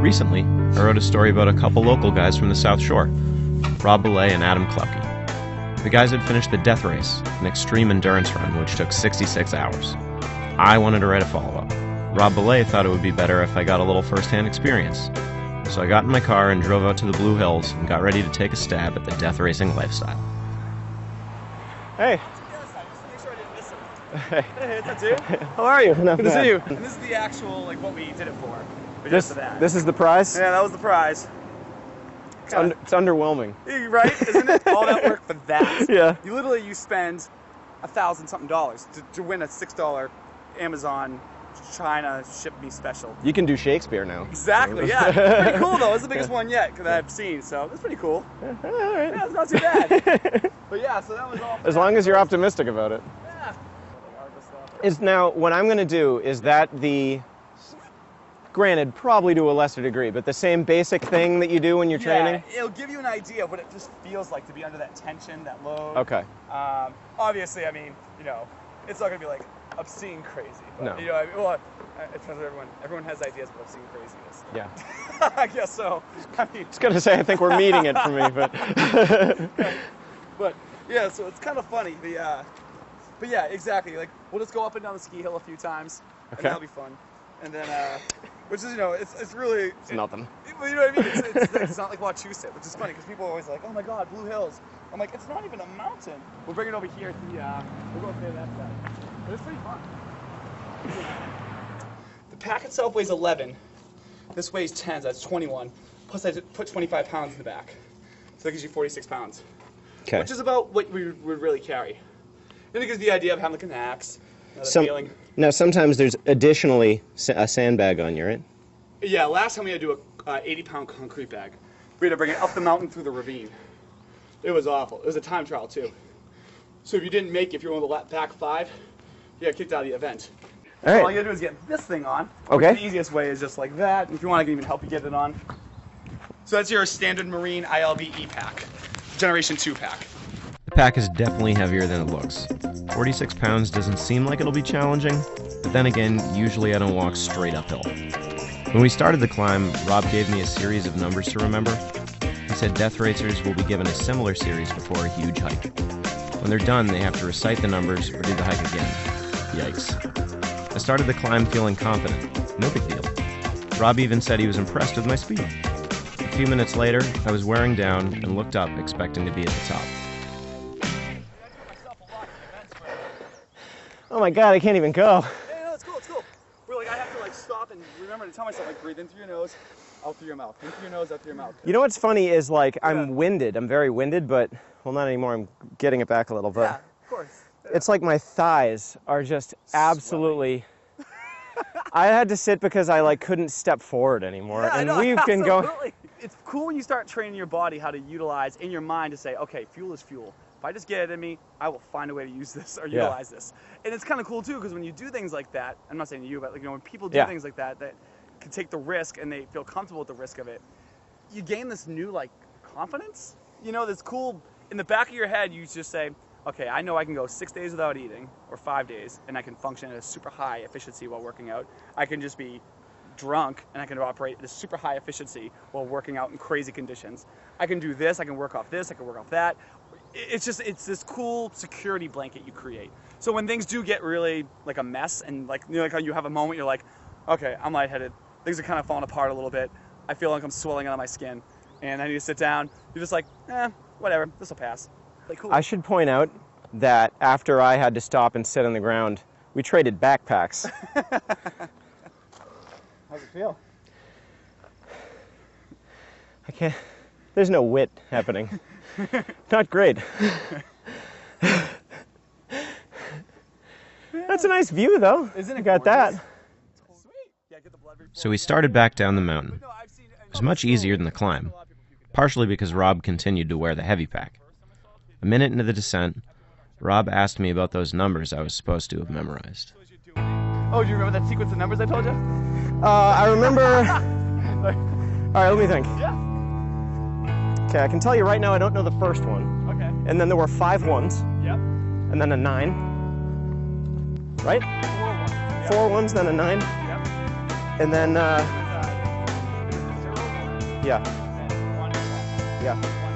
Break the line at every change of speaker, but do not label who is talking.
Recently, I wrote a story about a couple local guys from the South Shore, Rob Belay and Adam Klepke. The guys had finished the Death Race, an extreme endurance run which took 66 hours. I wanted to write a follow-up. Rob Belay thought it would be better if I got a little first-hand experience. So I got in my car and drove out to the Blue Hills and got ready to take a stab at the death racing lifestyle.
Hey.
Hey, it's that dude.
How are you?
Good to see you. And this is the actual, what we did it for.
This is the prize?
Yeah, that was the prize.
It's underwhelming.
Right? Isn't it? All that work for that.
Yeah.
You spend $1,000-something to win a $6 Amazon China Ship Me special.
You can do Shakespeare now.
Exactly, yeah. Pretty cool, though. It's the biggest one yet that I've seen, so that's pretty cool.
All right.
Yeah, it's not too bad. But yeah, so that was all.
As long as you're optimistic about it.
Yeah.
Now, what I'm going to do is that granted, probably to a lesser degree, but the same basic thing that you do when you're training?
It'll give you an idea of what it just feels like to be under that tension, that load.
Okay.
Obviously, I mean, it's not going to be obscene crazy. But,
No.
It depends on everyone has ideas of what obscene crazy is.
Yeah.
I guess so.
I was going to say, I think we're meeting it for me, but...
But, yeah, so it's kind of funny. But yeah, exactly. We'll just go up and down the ski hill a few times, and that'll be fun. And then, which is, it's really...
It's nothing.
You know what I mean? It's not like Wachusett, which is funny, because people are always like, oh my God, Blue Hills. I'm like, it's not even a mountain. We'll bring it over here to we'll go up there that side. But it's pretty fun. The pack itself weighs 11. This weighs 10, so that's 21. Plus I put 25 pounds in the back. So that gives you 46 pounds.
Okay.
Which is about what we would really carry. Then it gives the idea of having an axe. Feeling.
Now, sometimes there's additionally a sandbag on you, right?
Yeah, last time we had to do a 80-pound concrete bag. We had to bring it up the mountain through the ravine. It was awful. It was a time trial, too. So if you didn't make it, if you're one of the back 5, you got kicked out of the event.
All right.
So all you gotta do is get this thing on.
Okay.
The easiest way is just like that. And if you want, I can even help you get it on. So that's your standard Marine ILB E-Pack, Generation 2 pack.
The pack is definitely heavier than it looks. 46 pounds doesn't seem like it'll be challenging, but then again, usually I don't walk straight uphill. When we started the climb, Rob gave me a series of numbers to remember. He said death racers will be given a similar series before a huge hike. When they're done, they have to recite the numbers or do the hike again. Yikes. I started the climb feeling confident. No big deal. Rob even said he was impressed with my speed. A few minutes later, I was wearing down and looked up expecting to be at the top.
Oh my God, I can't even go.
Yeah, no, it's cool, it's cool. We're I have to stop and remember to tell myself, breathe in through your nose, out through your mouth. In through your nose, out through your mouth.
You know what's funny is I'm winded. I'm very winded, but, well, not anymore. I'm getting it back a little bit.
Yeah, of course.
It's like my thighs are just absolutely... I had to sit because I couldn't step forward anymore.
Yeah,
and
I know,
we've been going...
It's cool when you start training your body how to utilize in your mind to say, okay, fuel is fuel. If I just get it in me, I will find a way to use this or utilize this. And it's kind of cool too, because when you do things like that, I'm not saying you, but when people do things like that can take the risk and they feel comfortable with the risk of it, you gain this new confidence. This cool, in the back of your head, you just say, okay, I know I can go 6 days without eating, or 5 days, and I can function at a super high efficiency while working out. I can just be drunk, and I can operate at a super high efficiency while working out in crazy conditions. I can do this, I can work off this, I can work off that. It's this cool security blanket you create. So when things do get really a mess, and how you have a moment, you're like, okay, I'm lightheaded, things are kind of falling apart a little bit, I feel like I'm swelling out of my skin, and I need to sit down, you're just whatever, this will pass. Cool.
I should point out that after I had to stop and sit on the ground, we traded backpacks.
How's it feel?
I can't, there's no wit happening. Not great. That's a nice view, though.
Isn't it?
You got that.
Sweet. Yeah, get the blood report.
So we started back down the mountain. It was much easier than the climb, partially because Rob continued to wear the heavy pack. A minute into the descent, Rob asked me about those numbers I was supposed to have memorized.
Oh, do you remember that sequence of numbers I told you?
I remember... All right, let me think.
Yeah.
Okay, I can tell you right now I don't know the first one.
Okay.
And then there were 5 ones.
Yep.
And then a 9. Right?
4 ones. Yep.
4 ones, then a 9.
Yep.
And then Yeah.
And then one,
Yeah.